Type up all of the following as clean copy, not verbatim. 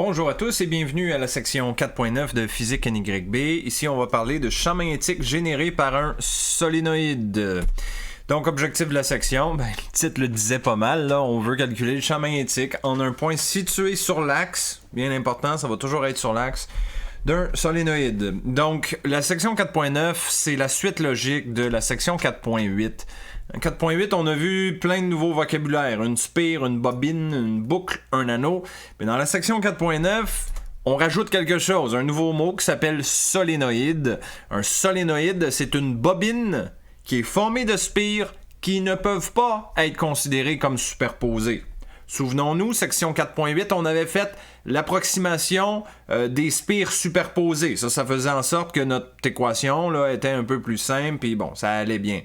Bonjour à tous et bienvenue à la section 4.9 de Physique NYB. Ici, on va parler de champ magnétique généré par un solénoïde. Donc, objectif de la section, le titre le disait pas mal, là, on veut calculer le champ magnétique en un point situé sur l'axe, bien important, ça va toujours être sur l'axe, d'un solénoïde. Donc, la section 4.9, c'est la suite logique de la section 4.8. 4.8, on a vu plein de nouveaux vocabulaires, une spire, une bobine, une boucle, un anneau. Mais dans la section 4.9, on rajoute quelque chose, un nouveau mot qui s'appelle solénoïde. Un solénoïde, c'est une bobine qui est formée de spires qui ne peuvent pas être considérées comme superposées. Souvenons-nous, section 4.8, on avait fait l'approximation des spires superposées. Ça faisait en sorte que notre équation là, était un peu plus simple, puis bon, ça allait bien.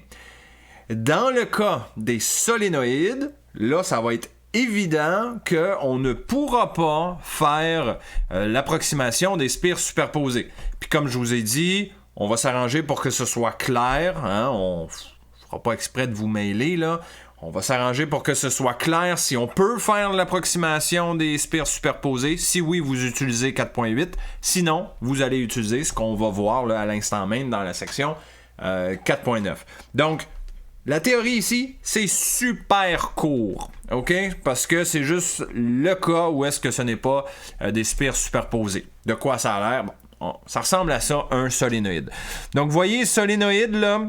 Dans le cas des solénoïdes, là, ça va être évident qu'on ne pourra pas faire l'approximation des spires superposées. Puis comme je vous ai dit, on va s'arranger pour que ce soit clair. Hein? On ne fera pas exprès de vous mêler, là. On va s'arranger pour que ce soit clair si on peut faire l'approximation des spires superposées. Si oui, vous utilisez 4.8. Sinon, vous allez utiliser ce qu'on va voir là, à l'instant même dans la section 4.9. Donc, la théorie ici, c'est super court, OK? Parce que c'est juste le cas où est-ce que ce n'est pas des spires superposées. De quoi ça a l'air? Bon, ça ressemble à ça, un solénoïde. Donc, vous voyez, solénoïde, là,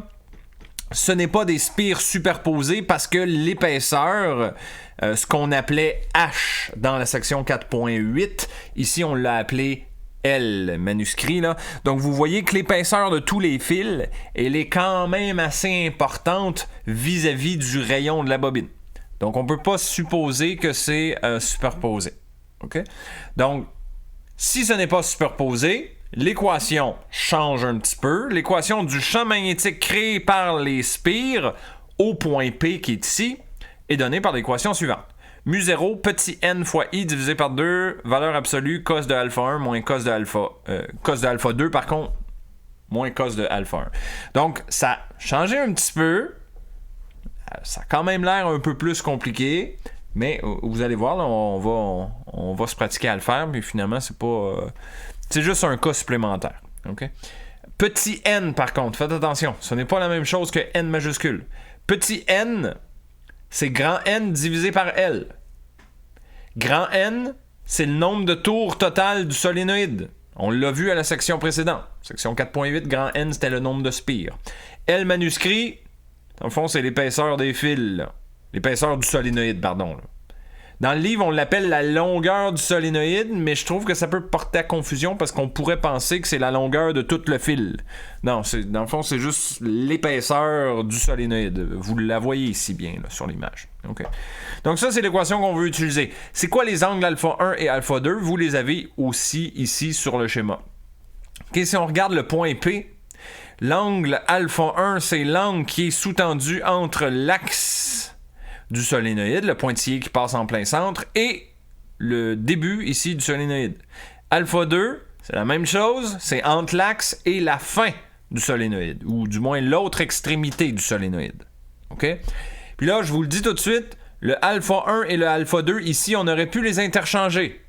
ce n'est pas des spires superposées parce que l'épaisseur, ce qu'on appelait H dans la section 4.8, ici, on l'a appelé L, manuscrit, là. Donc, vous voyez que l'épaisseur de tous les fils, elle est quand même assez importante vis-à-vis du rayon de la bobine. Donc, on ne peut pas supposer que c'est superposé. OK? Donc, si ce n'est pas superposé, l'équation change un petit peu. L'équation du champ magnétique créé par les spires au point P qui est ici est donnée par l'équation suivante. Mu0, petit n fois i divisé par 2, valeur absolue, cos de alpha 1 moins cos de alpha 2, par contre, moins cos de alpha 1. Donc, ça a changé un petit peu. Ça a quand même l'air un peu plus compliqué, mais vous allez voir, là, on va se pratiquer à le faire, mais finalement, c'est pas... c'est juste un cas supplémentaire. Okay? Petit n, par contre, faites attention, ce n'est pas la même chose que n majuscule. Petit n, c'est grand N divisé par L. Grand N, c'est le nombre de tours total du solénoïde. On l'a vu à la section précédente. Section 4.8, grand N, c'était le nombre de spires. L manuscrit, dans le fond, c'est l'épaisseur des fils. Là. L'épaisseur du solénoïde, pardon. Là. Dans le livre, on l'appelle la longueur du solénoïde, mais je trouve que ça peut porter à confusion parce qu'on pourrait penser que c'est la longueur de tout le fil. Non, dans le fond, c'est juste l'épaisseur du solénoïde. Vous la voyez ici bien là, sur l'image. Okay. Donc ça, c'est l'équation qu'on veut utiliser. C'est quoi les angles alpha 1 et alpha 2? Vous les avez aussi ici sur le schéma. Okay, si on regarde le point P, l'angle alpha 1, c'est l'angle qui est sous-tendu entre l'axe du solénoïde, le pointillé qui passe en plein centre, et le début ici du solénoïde. Alpha 2, c'est la même chose, c'est entre l'axe et la fin du solénoïde, ou du moins l'autre extrémité du solénoïde. OK? Puis là, je vous le dis tout de suite, le alpha 1 et le alpha 2, ici, on aurait pu les interchanger.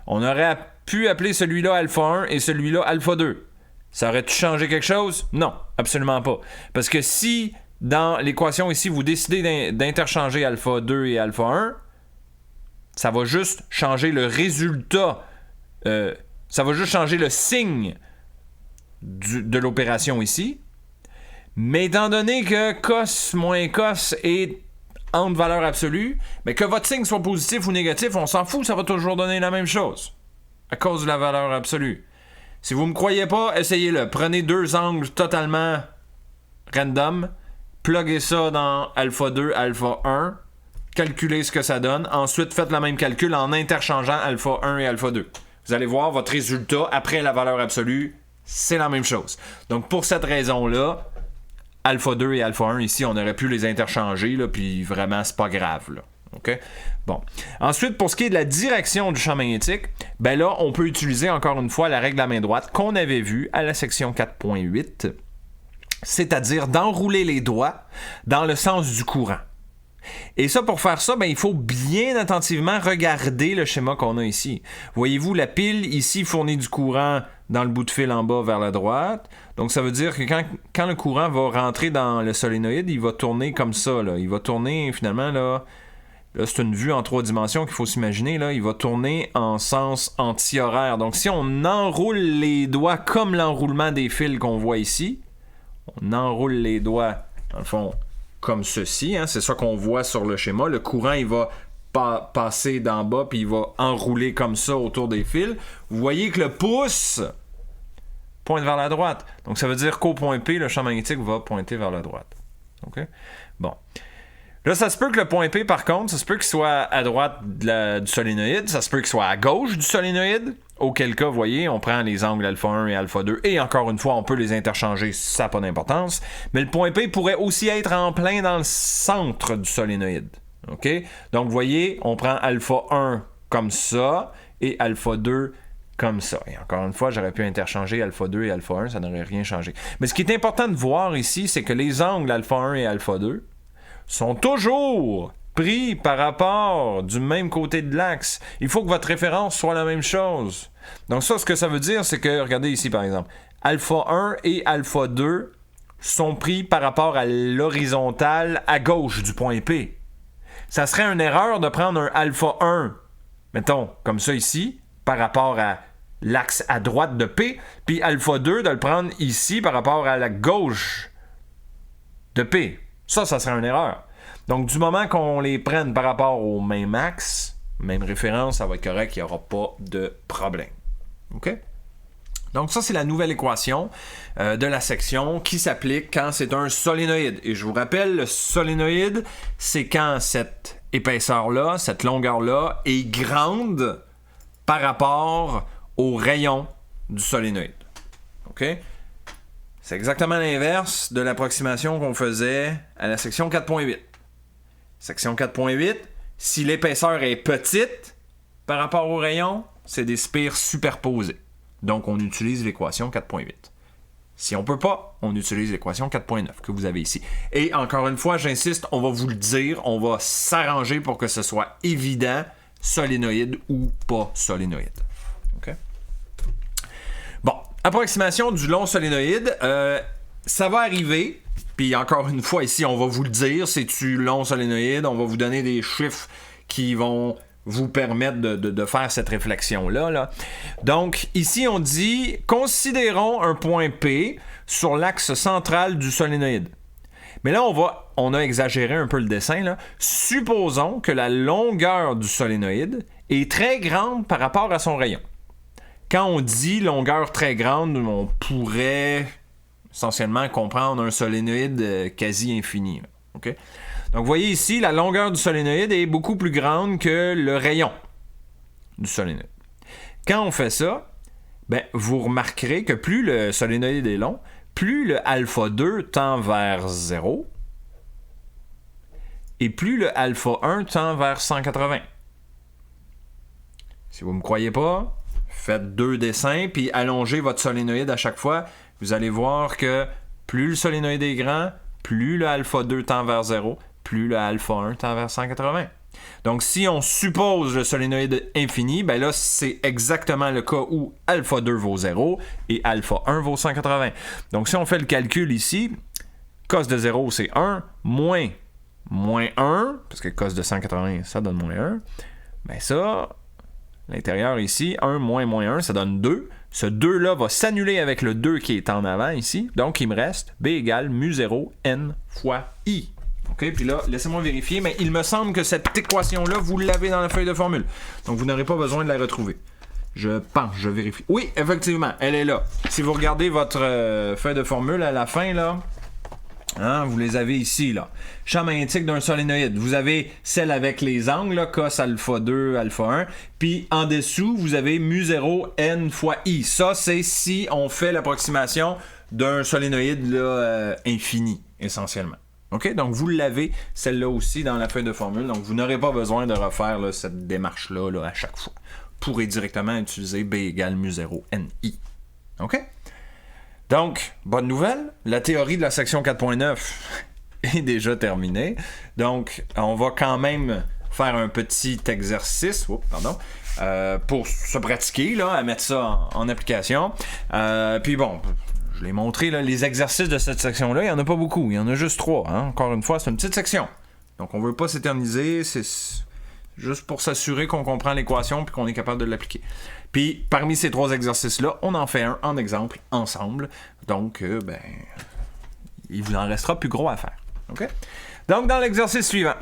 On aurait pu appeler celui-là alpha 1 et celui-là alpha 2. Ça aurait-tu changé quelque chose? Non, absolument pas. Parce que si dans l'équation ici, vous décidez d'interchanger alpha 2 et alpha 1, ça va juste changer le résultat. Ça va juste changer le signe de l'opération ici. Mais étant donné que cos moins cos est entre valeur absolue, mais que votre signe soit positif ou négatif, on s'en fout, ça va toujours donner la même chose. À cause de la valeur absolue. Si vous ne me croyez pas, essayez-le. Prenez deux angles totalement random. Pluguez ça dans alpha 2, alpha 1, calculez ce que ça donne. Ensuite, faites le même calcul en interchangeant alpha 1 et alpha 2. Vous allez voir, votre résultat, après la valeur absolue, c'est la même chose. Donc, pour cette raison-là, alpha 2 et alpha 1, ici, on aurait pu les interchanger, là, puis vraiment, c'est pas grave. Là. OK? Bon. Ensuite, pour ce qui est de la direction du champ magnétique, ben là, on peut utiliser encore une fois la règle à main droite qu'on avait vue à la section 4.8. C'est-à-dire d'enrouler les doigts dans le sens du courant. Et ça, pour faire ça, ben, il faut bien attentivement regarder le schéma qu'on a ici. Voyez-vous, la pile ici fournit du courant dans le bout de fil en bas vers la droite. Donc, ça veut dire que quand le courant va rentrer dans le solénoïde, il va tourner comme ça. Là. Il va tourner, finalement, là c'est une vue en 3 dimensions qu'il faut s'imaginer. Là. Il va tourner en sens anti-horaire. Donc, si on enroule les doigts comme l'enroulement des fils qu'on voit ici, on enroule les doigts, dans le fond, comme ceci, hein, c'est ça qu'on voit sur le schéma. Le courant, il va passer d'en bas, puis il va enrouler comme ça autour des fils. Vous voyez que le pouce pointe vers la droite. Donc, ça veut dire qu'au point P, le champ magnétique va pointer vers la droite. OK? Bon. Là, ça se peut que le point P, par contre, ça se peut qu'il soit à droite du solénoïde, ça se peut qu'il soit à gauche du solénoïde, auquel cas, vous voyez, on prend les angles alpha 1 et alpha 2, et encore une fois, on peut les interchanger, ça n'a pas d'importance, mais le point P pourrait aussi être en plein dans le centre du solénoïde. OK? Donc, vous voyez, on prend alpha 1 comme ça, et alpha 2 comme ça. Et encore une fois, j'aurais pu interchanger alpha 2 et alpha 1, ça n'aurait rien changé. Mais ce qui est important de voir ici, c'est que les angles alpha 1 et alpha 2 sont toujours pris par rapport du même côté de l'axe. Il faut que votre référence soit la même chose. Donc ça, ce que ça veut dire, c'est que, regardez ici par exemple, alpha 1 et alpha 2 sont pris par rapport à l'horizontale à gauche du point P. Ça serait une erreur de prendre un alpha 1, mettons, comme ça ici, par rapport à l'axe à droite de P, puis alpha 2 de le prendre ici par rapport à la gauche de P. Ça serait une erreur. Donc, du moment qu'on les prenne par rapport au même axe, même référence, ça va être correct, il n'y aura pas de problème. OK? Donc, ça, c'est la nouvelle équation de la section qui s'applique quand c'est un solénoïde. Et je vous rappelle, le solénoïde, c'est quand cette épaisseur-là, cette longueur-là est grande par rapport au rayon du solénoïde. OK? C'est exactement l'inverse de l'approximation qu'on faisait à la section 4.8. Section 4.8, si l'épaisseur est petite par rapport au rayon, c'est des spires superposés. Donc, on utilise l'équation 4.8. Si on ne peut pas, on utilise l'équation 4.9 que vous avez ici. Et encore une fois, j'insiste, on va vous le dire, on va s'arranger pour que ce soit évident, solénoïde ou pas solénoïde. OK? Bon, approximation du long solénoïde, ça va arriver, puis encore une fois ici, on va vous le dire, c'est-tu long solénoïde, on va vous donner des chiffres qui vont vous permettre de faire cette réflexion-là. Là. Donc, ici, on dit, considérons un point P sur l'axe central du solénoïde. Mais là, on a exagéré un peu le dessin. Là. Supposons que la longueur du solénoïde est très grande par rapport à son rayon. Quand on dit longueur très grande, on pourrait essentiellement comprendre un solénoïde quasi infini. Là. OK? Donc, vous voyez ici, la longueur du solénoïde est beaucoup plus grande que le rayon du solénoïde. Quand on fait ça, ben, vous remarquerez que plus le solénoïde est long, plus le alpha 2 tend vers 0 et plus le alpha 1 tend vers 180. Si vous ne me croyez pas, faites 2 dessins puis allongez votre solénoïde à chaque fois. Vous allez voir que plus le solénoïde est grand, plus le alpha 2 tend vers 0, plus le alpha 1 tend vers 180. Donc, si on suppose le solénoïde infini, ben là, c'est exactement le cas où alpha 2 vaut 0 et alpha 1 vaut 180. Donc, si on fait le calcul ici, cos de 0, c'est 1, moins 1, parce que cos de 180, ça donne moins 1. Ben ça, l'intérieur ici, 1 moins 1, ça donne 2. Ce 2-là va s'annuler avec le 2 qui est en avant ici. Donc, il me reste B égale mu0 n fois I. OK, puis là, laissez-moi vérifier, mais il me semble que cette équation-là, vous l'avez dans la feuille de formule. Donc, vous n'aurez pas besoin de la retrouver. Je pense, je vérifie. Oui, effectivement, elle est là. Si vous regardez votre feuille de formule à la fin, là, hein, vous les avez ici, là. Champ magnétique d'un solénoïde. Vous avez celle avec les angles, là, cos alpha 2, alpha 1. Puis, en dessous, vous avez mu0 n fois I. Ça, c'est si on fait l'approximation d'un solénoïde là, infini, essentiellement. OK? Donc, vous l'avez, celle-là aussi, dans la feuille de formule. Donc, vous n'aurez pas besoin de refaire là, cette démarche-là là, à chaque fois. Vous pourrez directement utiliser B égale mu0 NI. OK? Donc, bonne nouvelle, la théorie de la section 4.9 est déjà terminé. Donc, on va quand même faire un petit exercice pour se pratiquer, là, à mettre ça en application. Puis bon, je l'ai montré, là, les exercices de cette section-là, il n'y en a pas beaucoup. Il y en a juste 3. Hein? Encore une fois, c'est une petite section. Donc, on ne veut pas s'éterniser. C'est juste pour s'assurer qu'on comprend l'équation et qu'on est capable de l'appliquer. Puis, parmi ces 3 exercices-là, on en fait un en exemple ensemble. Donc, il vous en restera plus gros à faire. OK? Donc, dans l'exercice suivant,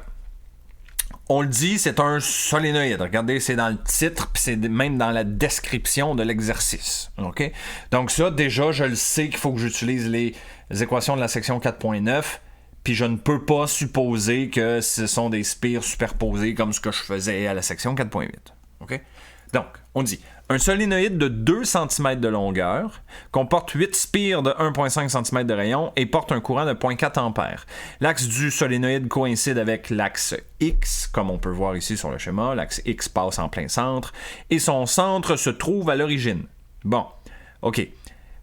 on le dit, c'est un solénoïde. Regardez, c'est dans le titre, puis c'est même dans la description de l'exercice. OK? Donc ça, déjà, je le sais qu'il faut que j'utilise les équations de la section 4.9, puis je ne peux pas supposer que ce sont des spires superposés comme ce que je faisais à la section 4.8. OK? Donc, on dit, un solénoïde de 2 cm de longueur comporte 8 spires de 1,5 cm de rayon et porte un courant de 0,4 A. L'axe du solénoïde coïncide avec l'axe X, comme on peut voir ici sur le schéma. L'axe X passe en plein centre et son centre se trouve à l'origine. Bon, OK.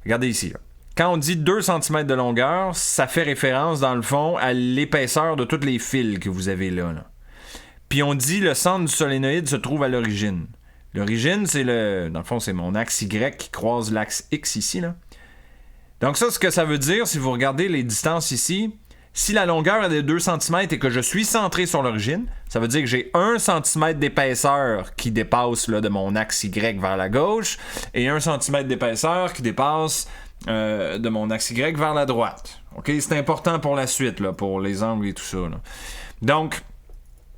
Regardez ici. Là. Quand on dit 2 cm de longueur, ça fait référence, dans le fond, à l'épaisseur de tous les fils que vous avez là. Puis on dit le centre du solénoïde se trouve à l'origine. L'origine, c'est dans le fond, c'est mon axe Y qui croise l'axe X ici, là. Donc ça, ce que ça veut dire, si vous regardez les distances ici, si la longueur est de 2 cm et que je suis centré sur l'origine, ça veut dire que j'ai 1 cm d'épaisseur qui dépasse là, de mon axe Y vers la gauche et 1 cm d'épaisseur qui dépasse de mon axe Y vers la droite. OK? C'est important pour la suite, là, pour les angles et tout ça. Là. Donc,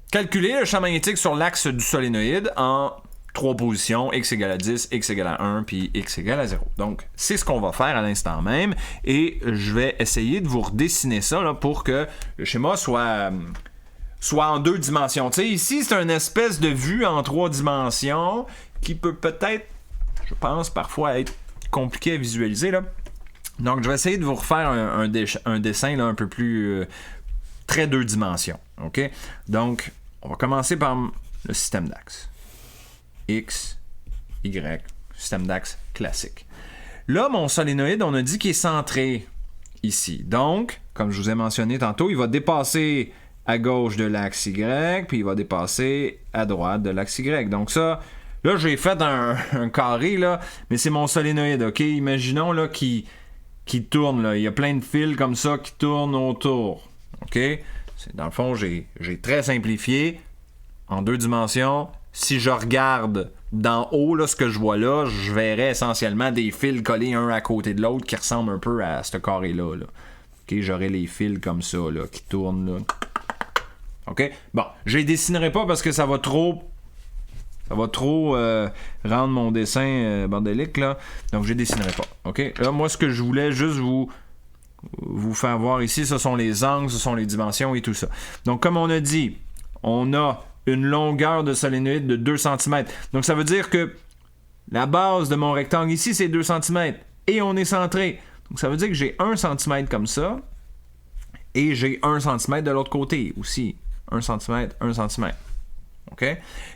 calculez le champ magnétique sur l'axe du solénoïde en 3 positions, x égale à 10, x égale à 1, puis x égale à 0. Donc, c'est ce qu'on va faire à l'instant même, et je vais essayer de vous redessiner ça là, pour que le schéma soit en 2 dimensions. Tu sais, ici, c'est une espèce de vue en 3 dimensions qui peut peut-être, je pense, parfois être compliqué à visualiser. Là. Donc, je vais essayer de vous refaire un dessin là, un peu plus très 2 dimensions. OK? Donc, on va commencer par le système d'axe. X, Y, système d'axe classique. Là, mon solénoïde, on a dit qu'il est centré ici. Donc, comme je vous ai mentionné tantôt, il va dépasser à gauche de l'axe Y, puis il va dépasser à droite de l'axe Y. Donc ça, là, j'ai fait un carré, là, mais c'est mon solénoïde, OK? Imaginons là, qu'il tourne. Là. Il y a plein de fils comme ça qui tournent autour. OK? Dans le fond, j'ai très simplifié en 2 dimensions. Si je regarde d'en haut, là, ce que je vois là, je verrais essentiellement des fils collés un à côté de l'autre qui ressemblent un peu à ce carré-là. Là. OK, j'aurais les fils comme ça, là, qui tournent. Là. OK? Bon, je les dessinerai pas parce que ça va trop rendre mon dessin bordélique, là. Donc, je les dessinerai pas. OK? Là, moi, ce que je voulais juste vous faire voir ici, ce sont les angles, ce sont les dimensions et tout ça. Donc, comme on a dit, on a une longueur de solénoïde de 2 cm. Donc, ça veut dire que la base de mon rectangle ici, c'est 2 cm. Et on est centré. Donc, ça veut dire que j'ai 1 cm comme ça. Et j'ai 1 cm de l'autre côté aussi. 1 cm, 1 cm. OK?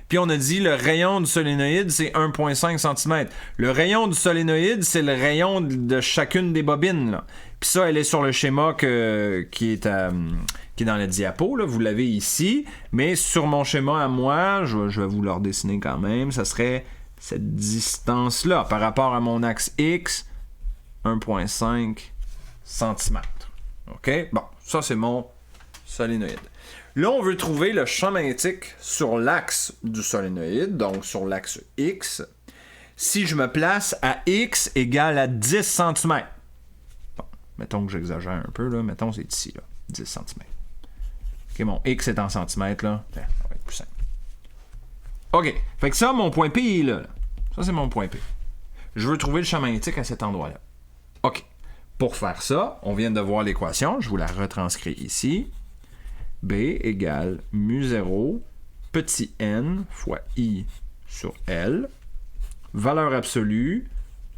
Puis, on a dit le rayon du solénoïde, c'est 1,5 cm. Le rayon du solénoïde, c'est le rayon de chacune des bobines, là. Puis ça, elle est sur le schéma qui est dans la diapo. Là. Vous l'avez ici. Mais sur mon schéma à moi, je vais vous le redessiner quand même. Ça serait cette distance-là par rapport à mon axe X, 1,5 cm. OK? Bon, ça, c'est mon solénoïde. Là, on veut trouver le champ magnétique sur l'axe du solénoïde, donc sur l'axe X. Si je me place à X égale à 10 cm. Mettons que j'exagère un peu, là. Mettons c'est ici, là. 10 cm. OK, mon X est en centimètres, là. Ça va être plus simple. OK. Fait que ça, mon point P, il est là. Ça, c'est mon point P. Je veux trouver le champ magnétique à cet endroit-là. OK. Pour faire ça, on vient de voir l'équation. Je vous la retranscris ici. B égale mu0 petit n fois I sur L. Valeur absolue,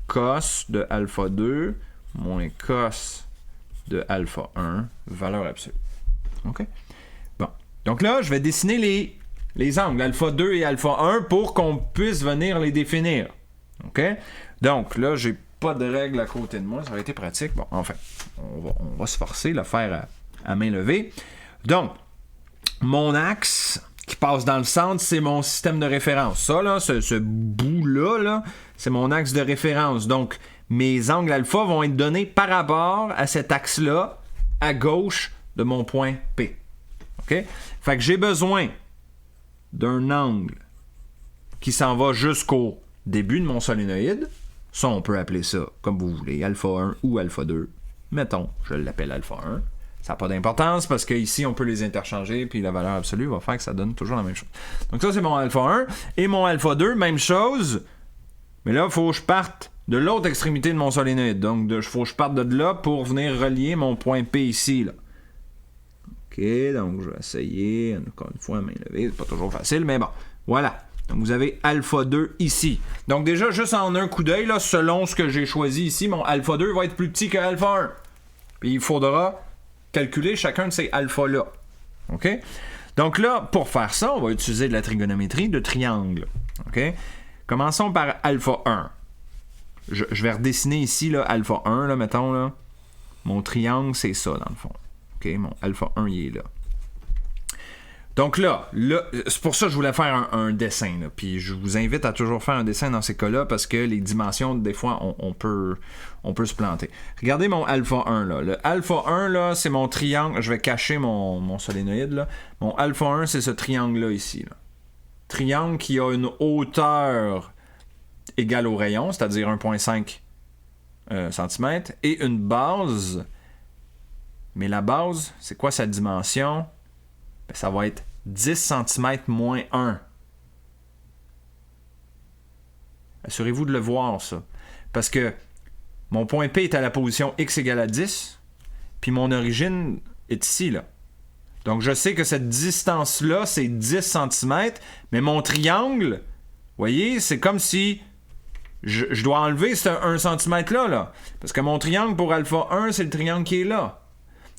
cos de alpha 2 moins cos de alpha 1, valeur absolue. OK? Bon. Donc là, je vais dessiner les angles, alpha 2 et alpha 1, pour qu'on puisse venir les définir. OK? Donc là, j'ai pas de règle à côté de moi. Ça aurait été pratique. Bon, enfin, on va se forcer à faire à main levée. Donc, mon axe qui passe dans le centre, c'est mon système de référence. Ça, là, ce bout-là, là, c'est mon axe de référence. Donc, mes angles alpha vont être donnés par rapport à cet axe-là, à gauche de mon point P. OK? Fait que j'ai besoin d'un angle qui s'en va jusqu'au début de mon solénoïde. Ça, on peut appeler ça comme vous voulez, alpha 1 ou alpha 2. Mettons, je l'appelle alpha 1. Ça n'a pas d'importance parce qu'ici, on peut les interchanger puis la valeur absolue va faire que ça donne toujours la même chose. Donc ça, c'est mon alpha 1. Et mon alpha 2, même chose. Mais là, il faut que je parte de l'autre extrémité de mon solénoïde. Donc, il faut que je parte de là pour venir relier mon point P ici. Là. OK, donc je vais essayer. Encore une fois, main levée. C'est pas toujours facile, mais bon. Voilà. Donc, vous avez alpha 2 ici. Donc, déjà, juste en un coup d'œil, là, selon ce que j'ai choisi ici, mon alpha 2 va être plus petit que alpha 1. Puis, il faudra calculer chacun de ces alphas-là. OK? Donc là, pour faire ça, on va utiliser de la trigonométrie de triangle. OK? Commençons par alpha 1. Je vais redessiner ici, là, alpha 1, là, mettons, là. Mon triangle, c'est ça, dans le fond. OK? Mon alpha 1, il est là. Donc là, c'est pour ça que je voulais faire un dessin. Là. Puis je vous invite à toujours faire un dessin dans ces cas-là parce que les dimensions, des fois, on peut se planter. Regardez mon alpha 1. Là. Le alpha 1, là, c'est mon triangle. Je vais cacher mon solénoïde. Là. Mon alpha 1, c'est ce triangle-là ici. Là. Triangle qui a une hauteur égale au rayon, c'est-à-dire 1,5 cm, et une base. Mais la base, c'est quoi sa dimension? Ben, ça va être 10 cm moins 1. Assurez-vous de le voir, ça. Parce que mon point P est à la position x égale à 10, puis mon origine est ici, là. Donc, je sais que cette distance-là, c'est 10 cm, mais mon triangle, vous voyez, c'est comme si je dois enlever ce 1 cm là. Parce que mon triangle pour alpha 1, c'est le triangle qui est là.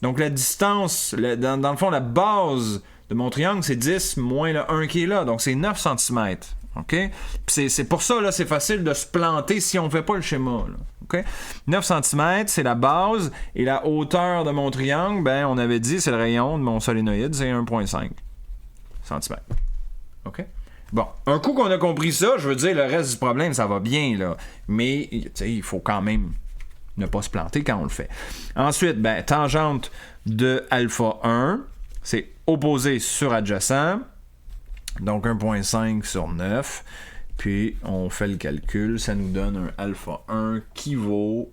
Donc, la distance, dans le fond, la base de mon triangle, c'est 10 moins le 1 qui est là. Donc, c'est 9 cm. OK? Puis c'est pour ça, là, c'est facile de se planter si on ne fait pas le schéma. Là. OK? 9 cm, c'est la base. Et la hauteur de mon triangle, ben, on avait dit, c'est le rayon de mon solénoïde, c'est 1,5 cm. OK? Bon, un coup qu'on a compris ça, je veux dire, le reste du problème, ça va bien, là. Mais, tu sais, il faut quand même ne pas se planter quand on le fait. Ensuite, ben, tangente de alpha 1, c'est opposé sur adjacent. Donc 1,5 sur 9. Puis on fait le calcul, ça nous donne un alpha 1 qui vaut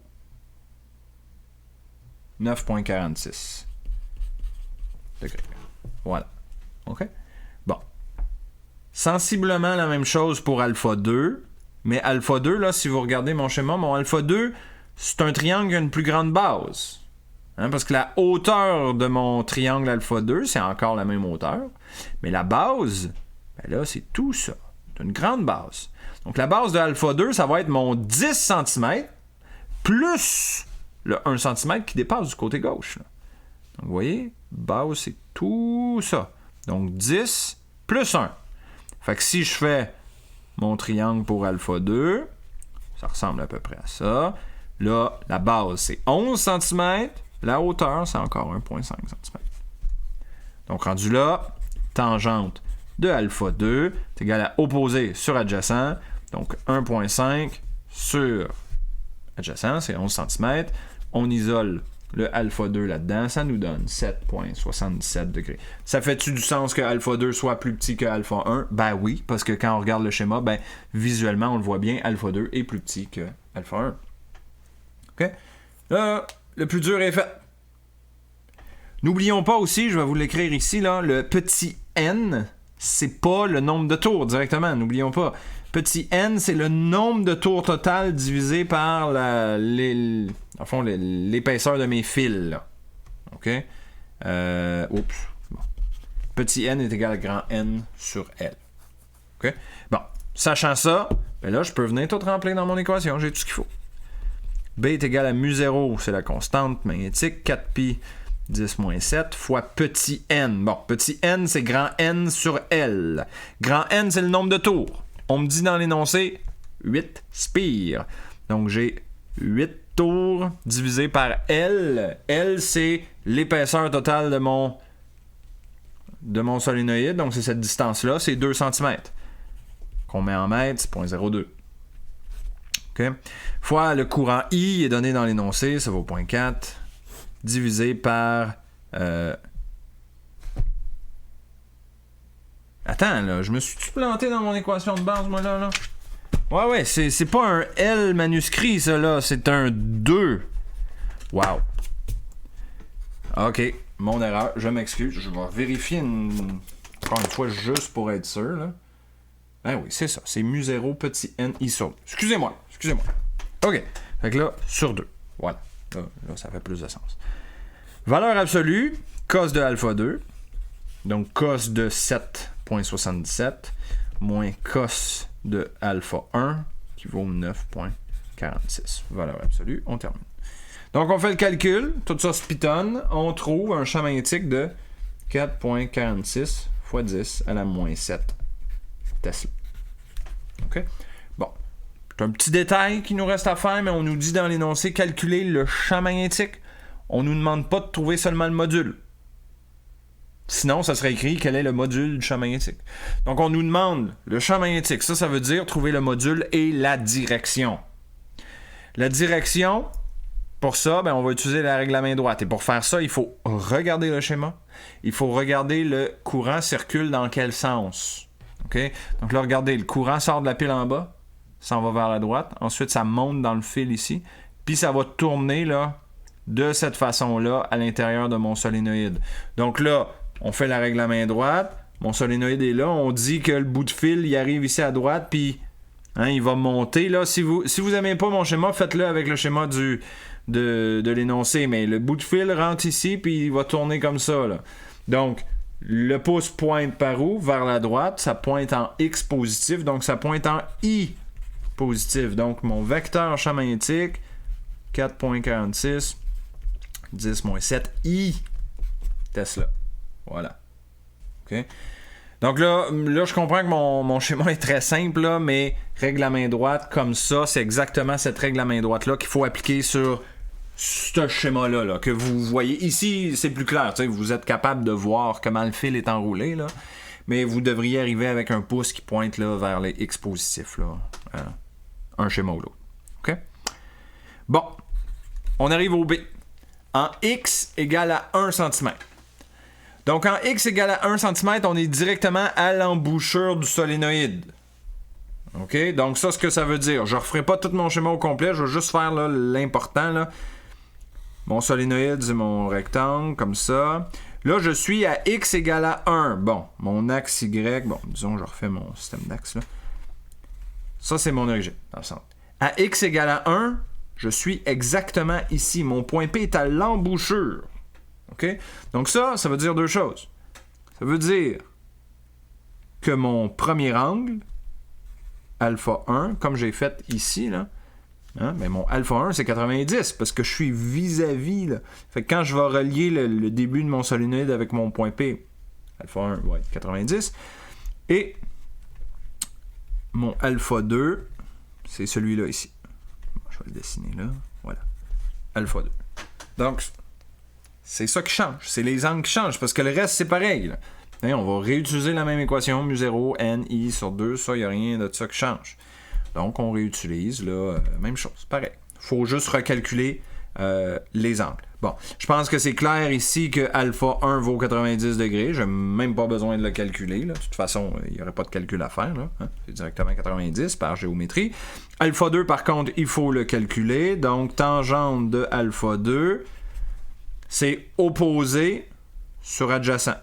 9,46 degrés. Voilà. OK? Bon. Sensiblement la même chose pour alpha 2. Mais alpha 2, là, si vous regardez mon schéma, mon alpha 2, c'est un triangle qui a une plus grande base. Hein, parce que la hauteur de mon triangle alpha 2, c'est encore la même hauteur. Mais la base, ben là, c'est tout ça. C'est une grande base. Donc, la base de alpha 2, ça va être mon 10 cm plus le 1 cm qui dépasse du côté gauche. Là. Donc, vous voyez, base, c'est tout ça. Donc, 10 plus 1. Fait que si je fais mon triangle pour alpha 2, ça ressemble à peu près à ça. Là, la base, c'est 11 cm. La hauteur, c'est encore 1,5 cm. Donc, rendu là, tangente de alpha 2 est égal à opposé sur adjacent. Donc, 1,5 sur adjacent, c'est 11 cm. On isole le alpha 2 là-dedans. Ça nous donne 7,77 degrés. Ça fait-tu du sens que alpha 2 soit plus petit que alpha 1? Ben oui, parce que quand on regarde le schéma, ben visuellement, on le voit bien, alpha 2 est plus petit que alpha 1. OK? Là, le plus dur est fait. N'oublions pas aussi, je vais vous l'écrire ici, là, le petit n, c'est pas le nombre de tours directement, n'oublions pas. Petit n, c'est le nombre de tours total divisé par l'épaisseur de mes fils. Là. OK? Oups. Bon. Petit n est égal à grand N sur L. OK? Bon. Sachant ça, ben là, je peux venir tout remplir dans mon équation. J'ai tout ce qu'il faut. B est égal à mu0, c'est la constante magnétique, 4pi 10 moins 7 fois petit n. Bon, petit n, c'est grand N sur L. Grand N, c'est le nombre de tours. On me dit dans l'énoncé 8 spires. Donc, j'ai 8 tours divisé par L. L, c'est l'épaisseur totale de mon solénoïde, donc c'est cette distance-là, c'est 2 cm. Qu'on met en mètres, c'est 0.02. OK? Fois le courant I est donné dans l'énoncé, ça vaut 0.4, divisé par... Attends, là, je me suis planté dans mon équation de base, moi, là? Ouais, c'est pas un L manuscrit, ça, là, c'est un 2. Wow. OK, mon erreur, je m'excuse, je vais vérifier encore une fois, juste pour être sûr, là. Ben oui, c'est ça, c'est mu0 petit n I sur 2. Excusez-moi. OK, fait que là, sur 2. Voilà, là ça fait plus de sens. Valeur absolue, cos de alpha 2, donc cos de 7.77 moins cos de alpha 1 qui vaut 9.46. Valeur absolue, on termine. Donc on fait le calcul, tout ça se pitonne, on trouve un champ magnétique de 4.46 fois 10 à la moins 7 Tesla. OK? Bon. C'est un petit détail qui nous reste à faire, mais on nous dit dans l'énoncé calculer le champ magnétique. On ne nous demande pas de trouver seulement le module. Sinon, ça serait écrit quel est le module du champ magnétique. Donc, on nous demande le champ magnétique. Ça veut dire trouver le module et la direction. La direction, pour ça, on va utiliser la règle à main droite. Et pour faire ça, il faut regarder le schéma. Il faut regarder le courant circule dans quel sens. OK? Donc là, regardez, le courant sort de la pile en bas, s'en va vers la droite. Ensuite, ça monte dans le fil ici. Puis ça va tourner là, de cette façon-là à l'intérieur de mon solénoïde. Donc là, on fait la règle à main droite. Mon solénoïde est là. On dit que le bout de fil, il arrive ici à droite, puis il va monter. Là, si vous n'aimez pas mon schéma, faites-le avec le schéma de l'énoncé. Mais le bout de fil rentre ici, puis il va tourner comme ça. Là. Donc, le pouce pointe par où? Vers la droite. Ça pointe en X positif, donc ça pointe en I positif. Donc, mon vecteur champ magnétique, 4.46, 10-7, I Tesla. Voilà. OK? Donc là, je comprends que mon schéma est très simple, là, mais règle à main droite, comme ça, c'est exactement cette règle à main droite-là qu'il faut appliquer sur ce schéma-là, là, que vous voyez. Ici, c'est plus clair. Vous êtes capable de voir comment le fil est enroulé, là, mais vous devriez arriver avec un pouce qui pointe là, vers les X positifs. Là, un schéma ou l'autre. OK? Bon. On arrive au B. En X égale à 1 cm. Donc, en X égale à 1 cm, on est directement à l'embouchure du solénoïde. OK? Donc, ça, ce que ça veut dire. Je ne referai pas tout mon schéma au complet. Je vais juste faire là, l'important. Là. Mon solénoïde, c'est mon rectangle, comme ça. Là, je suis à X égale à 1. Bon, mon axe Y. Bon, disons, je refais mon système d'axe. Là. Ça, c'est mon origine, dans le centre. À X égale à 1, je suis exactement ici. Mon point P est à l'embouchure. OK? Donc ça veut dire deux choses. Ça veut dire que mon premier angle, alpha 1, comme j'ai fait ici, là, mais mon alpha 1, c'est 90, parce que je suis vis-à-vis. Là. Fait que quand je vais relier le début de mon solénoïde avec mon point P, alpha 1 va être 90, et mon alpha 2, c'est celui-là ici. Je vais le dessiner là. Voilà. Alpha 2. Donc, c'est ça qui change. C'est les angles qui changent, parce que le reste, c'est pareil. Là. On va réutiliser la même équation, mu0, n, i sur 2. Ça, il n'y a rien de ça qui change. Donc, on réutilise, là, même chose. Pareil. Il faut juste recalculer les angles. Bon, je pense que c'est clair ici que alpha 1 vaut 90 degrés. Je n'ai même pas besoin de le calculer. Là. De toute façon, il n'y aurait pas de calcul à faire. Là, C'est directement 90 par géométrie. Alpha 2, par contre, il faut le calculer. Donc, tangente de alpha 2, c'est opposé sur adjacent.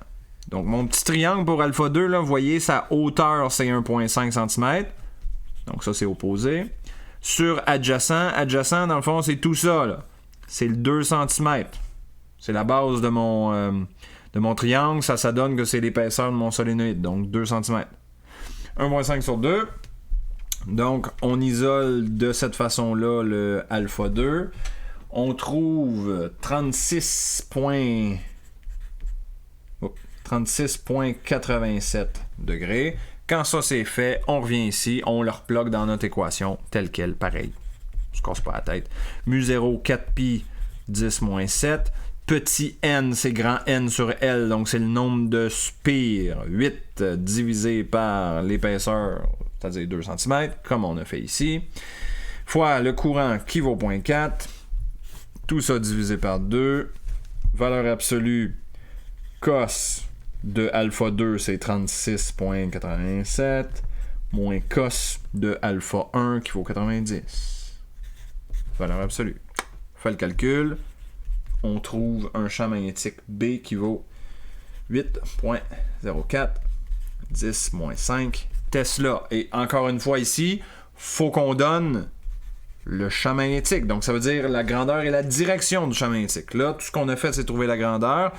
Donc, mon petit triangle pour alpha 2, là, vous voyez, sa hauteur, c'est 1,5 cm. Donc, ça, c'est opposé. Sur adjacent, dans le fond, c'est tout ça, là. C'est le 2 cm. C'est la base de mon triangle. Ça donne que c'est l'épaisseur de mon solénoïde. Donc, 2 cm. 1,5 sur 2. Donc, on isole de cette façon-là le alpha 2. On trouve 36,87 degrés. Quand ça c'est fait, on revient ici, on le replogue dans notre équation telle quelle, pareil. On se casse pas la tête. Mu0, 4pi, 10 moins 7. petit n, c'est grand N sur L, donc c'est le nombre de spires. 8 divisé par l'épaisseur, c'est-à-dire 2 cm, comme on a fait ici, fois le courant qui vaut 0.4, tout ça divisé par 2, valeur absolue cos de alpha 2, c'est 36.87, moins cos de alpha 1 qui vaut 90. Valeur absolue. On fait le calcul. On trouve un champ magnétique B qui vaut 8.04 10-5 Tesla. Et encore une fois ici, faut qu'on donne le champ magnétique. Donc ça veut dire la grandeur et la direction du champ magnétique. Là, tout ce qu'on a fait, c'est trouver la grandeur.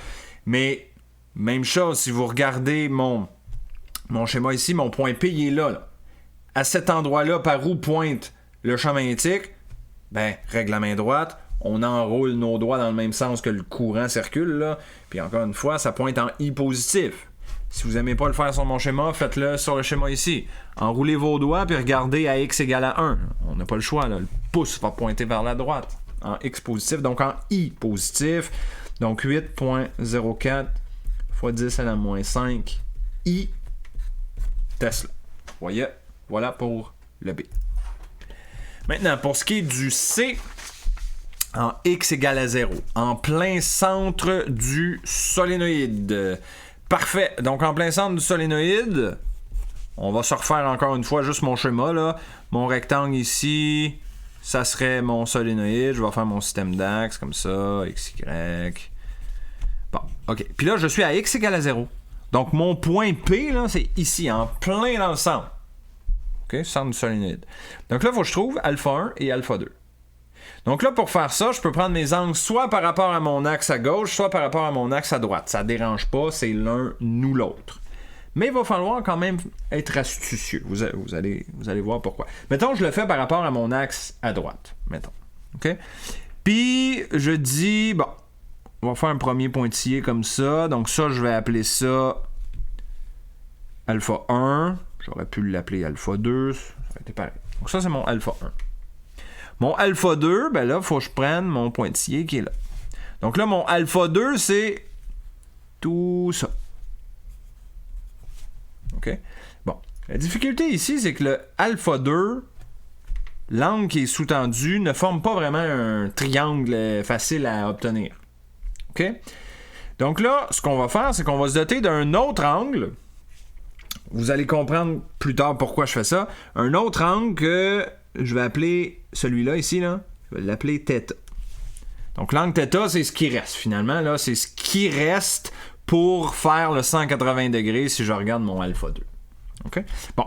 Mais même chose, si vous regardez mon schéma ici, mon point P, il est là. À cet endroit-là, par où pointe le champ magnétique, ben, règle à main droite, on enroule nos doigts dans le même sens que le courant circule, là. Puis encore une fois, ça pointe en I positif. Si vous n'aimez pas le faire sur mon schéma, faites-le sur le schéma ici. Enroulez vos doigts, puis regardez à X égale à 1. On n'a pas le choix, là. Le pouce va pointer vers la droite. En X positif, donc en I positif. Donc 8.04 fois 10 à la moins 5 I Tesla. Vous voyez? Voilà pour le B. Maintenant, pour ce qui est du C, en X égale à 0, en plein centre du solénoïde. Parfait. Donc, en plein centre du solénoïde, on va se refaire encore une fois juste mon schéma, là. Mon rectangle ici, ça serait mon solénoïde. Je vais faire mon système d'axes comme ça, X, Y. Bon, OK. Puis là, je suis à X égale à 0. Donc, mon point P, là, c'est ici, en plein dans le centre. OK? Centre du solénoïde. Donc là, il faut que je trouve alpha 1 et alpha 2. Donc là, pour faire ça, je peux prendre mes angles soit par rapport à mon axe à gauche, soit par rapport à mon axe à droite. Ça ne dérange pas, c'est l'un ou l'autre. Mais il va falloir quand même être astucieux. Vous allez voir pourquoi. Mettons, je le fais par rapport à mon axe à droite. Mettons. OK? Puis, je dis, bon, on va faire un premier pointillé comme ça. Donc ça, je vais appeler ça alpha 1. J'aurais pu l'appeler alpha 2. Ça aurait été pareil. Donc ça, c'est mon alpha 1. Mon alpha 2, ben là, il faut que je prenne mon pointillé qui est là. Donc là, mon alpha 2, c'est tout ça. OK? Bon. La difficulté ici, c'est que le alpha 2, l'angle qui est sous-tendu, ne forme pas vraiment un triangle facile à obtenir. OK? Donc là, ce qu'on va faire, c'est qu'on va se doter d'un autre angle. Vous allez comprendre plus tard pourquoi je fais ça. Un autre angle que je vais appeler celui-là ici, là, je vais l'appeler θ. Donc l'angle θ, c'est ce qui reste finalement. Là, c'est ce qui reste pour faire le 180 degrés si je regarde mon alpha 2. OK? Bon.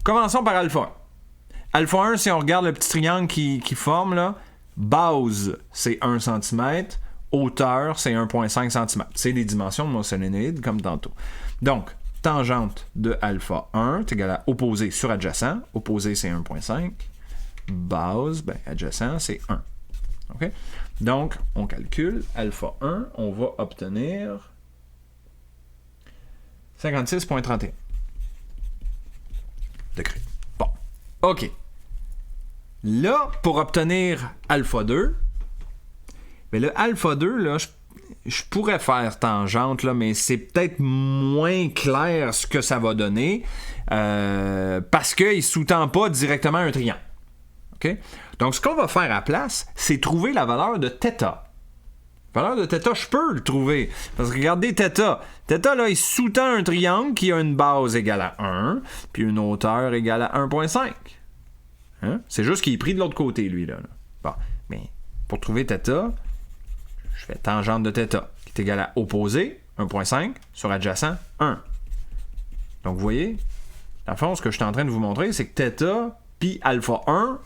Commençons par alpha 1. Alpha 1, si on regarde le petit triangle qui forme, là, base, c'est 1 cm. Hauteur, c'est 1,5 cm. C'est les dimensions de mon solénoïde, comme tantôt. Donc, tangente de alpha 1 est égal à opposé sur adjacent. Opposé, c'est 1,5. Base, ben, adjacent, c'est 1. OK? Donc, on calcule alpha 1, on va obtenir 56,31 degrés. Bon. OK. Là, pour obtenir alpha 2, mais le alpha 2, là, je pourrais faire tangente, là, mais c'est peut-être moins clair ce que ça va donner parce qu'il ne sous-tend pas directement un triangle. OK? Donc, ce qu'on va faire à la place, c'est trouver la valeur de θ. La valeur de θ, je peux le trouver. Parce que regardez θ. θ, là, il sous-tend un triangle qui a une base égale à 1, puis une hauteur égale à 1,5. Hein? C'est juste qu'il est pris de l'autre côté, lui. Là. Bon, mais pour trouver θ, je fais tangente de θ, qui est égale à opposé, 1,5, sur adjacent, 1. Donc, vous voyez, dans le fond, ce que je suis en train de vous montrer, c'est que θ puis alpha 1,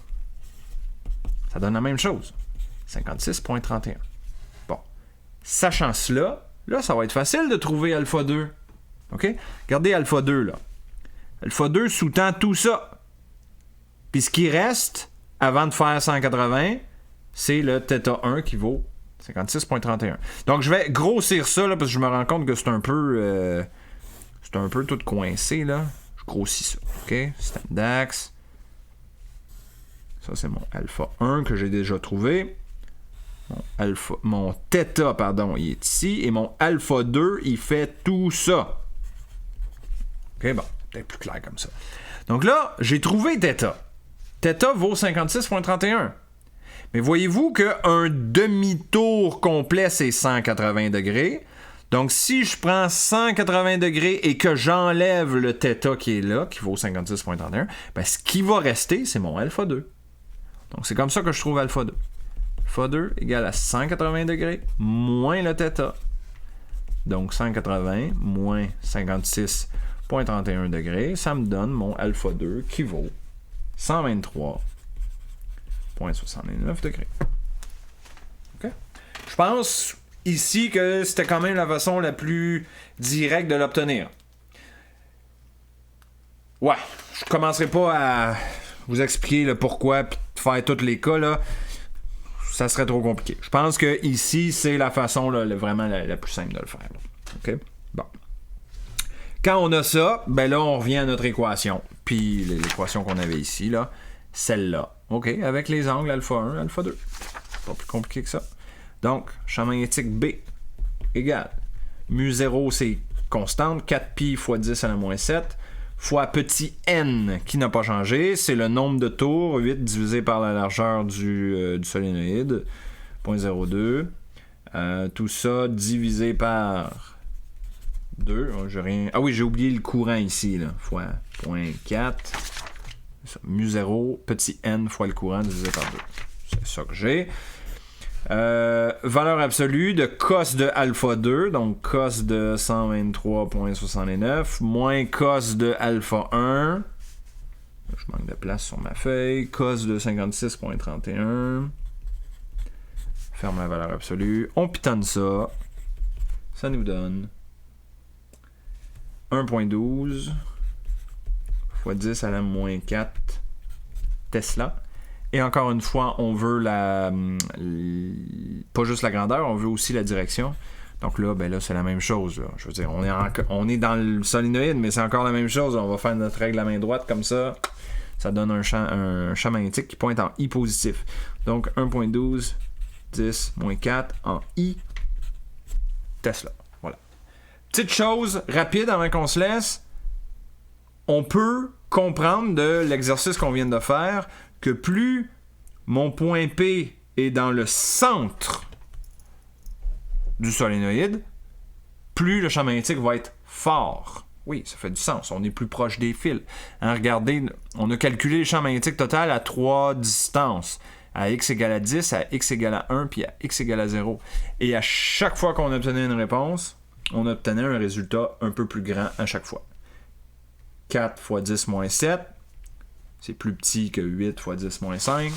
ça donne la même chose. 56,31. Bon. Sachant cela, là, ça va être facile de trouver alpha 2. OK? Regardez alpha 2, là. Alpha 2 sous-tend tout ça. Puis ce qui reste, avant de faire 180, c'est le θ1 qui vaut 56,31. Donc, je vais grossir ça, là, parce que je me rends compte que c'est un peu tout coincé, là. Je grossis ça. OK? Système d'axe. Ça, c'est mon alpha 1 que j'ai déjà trouvé. mon θ, pardon, il est ici, et mon alpha 2, il fait tout ça. OK, bon, peut-être plus clair comme ça. Donc là, j'ai trouvé θ. θ vaut 56,31. Mais voyez-vous qu'un demi-tour complet, c'est 180 degrés. Donc, si je prends 180 degrés et que j'enlève le θ qui est là, qui vaut 56,31, ben, ce qui va rester, c'est mon alpha 2. Donc, c'est comme ça que je trouve alpha 2. Alpha 2 égale à 180 degrés moins le θ. Donc, 180 moins 56,31 degrés, ça me donne mon alpha 2 qui vaut 123,69 degrés. OK? Je pense ici que c'était quand même la façon la plus directe de l'obtenir. Ouais, je commencerai pas à vous expliquer le pourquoi puis faire tous les cas là. Ça serait trop compliqué. Je pense que ici c'est la façon là, vraiment la plus simple de le faire. Là. OK? Bon. Quand on a ça, ben là on revient à notre équation. Puis l'équation qu'on avait ici là, celle-là. OK, avec les angles alpha 1, alpha 2. Pas plus compliqué que ça. Donc, champ magnétique B égale mu 0, c'est constante, 4pi fois 10 à la moins 7, fois petit n qui n'a pas changé, c'est le nombre de tours, 8 divisé par la largeur du solénoïde, 0.02. Tout ça divisé par 2. Oh, ah oui, j'ai oublié le courant ici, là, fois 0.4. Mu 0, petit n fois le courant divisé par 2. C'est ça que j'ai. Valeur absolue de cos de alpha 2, donc cos de 123,69 moins cos de alpha 1. Je manque de place sur ma feuille. Cos de 56,31. Ferme la valeur absolue. On pitonne ça. Ça nous donne 1,12 fois 10 à la moins 4 Tesla. Et encore une fois, on veut pas juste la grandeur, on veut aussi la direction. Donc là, ben là, c'est la même chose. Là. Je veux dire, on est dans le solénoïde, mais c'est encore la même chose. On va faire notre règle à main droite comme ça. Ça donne un champ magnétique qui pointe en I positif. Donc 1.12, 10, moins 4 en I Tesla. Voilà. Petite chose rapide avant qu'on se laisse. On peut comprendre de l'exercice qu'on vient de faire que plus mon point P est dans le centre du solénoïde, plus le champ magnétique va être fort. Oui, ça fait du sens. On est plus proche des fils. Hein, regardez, on a calculé le champ magnétique total à 3 distances. À x égale à 10, à x égale à 1, puis à x égale à 0. Et à chaque fois qu'on obtenait une réponse, on obtenait un résultat un peu plus grand à chaque fois. 4 fois 10 moins 7, c'est plus petit que 8 fois 10 moins 5,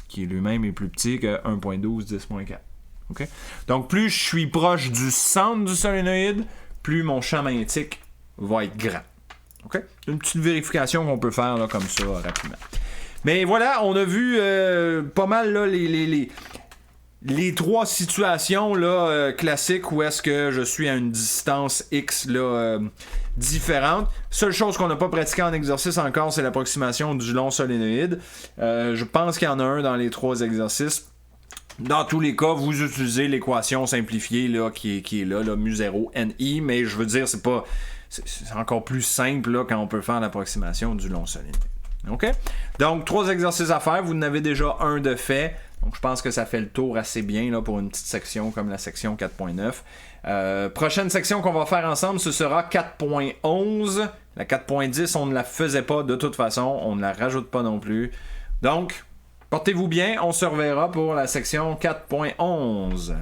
qui lui-même est plus petit que 1.12 10 moins 4. Okay? Donc, plus je suis proche du centre du solénoïde, plus mon champ magnétique va être grand. Okay? Une petite vérification qu'on peut faire là, comme ça rapidement. Mais voilà, on a vu pas mal là, les trois situations là, classiques où est-ce que je suis à une distance X là, différente. Seule chose qu'on n'a pas pratiqué en exercice encore, c'est l'approximation du long solénoïde. Je pense qu'il y en a un dans les trois exercices. Dans tous les cas, vous utilisez l'équation simplifiée là, qui est là, mu 0 NI, mais je veux dire, c'est encore plus simple là, quand on peut faire l'approximation du long solénoïde. OK? Donc, 3 exercices à faire. Vous en avez déjà un de fait. Donc, je pense que ça fait le tour assez bien là, pour une petite section comme la section 4.9. Prochaine section qu'on va faire ensemble, ce sera 4.11. La 4.10, on ne la faisait pas de toute façon. On ne la rajoute pas non plus. Donc, portez-vous bien. On se reverra pour la section 4.11.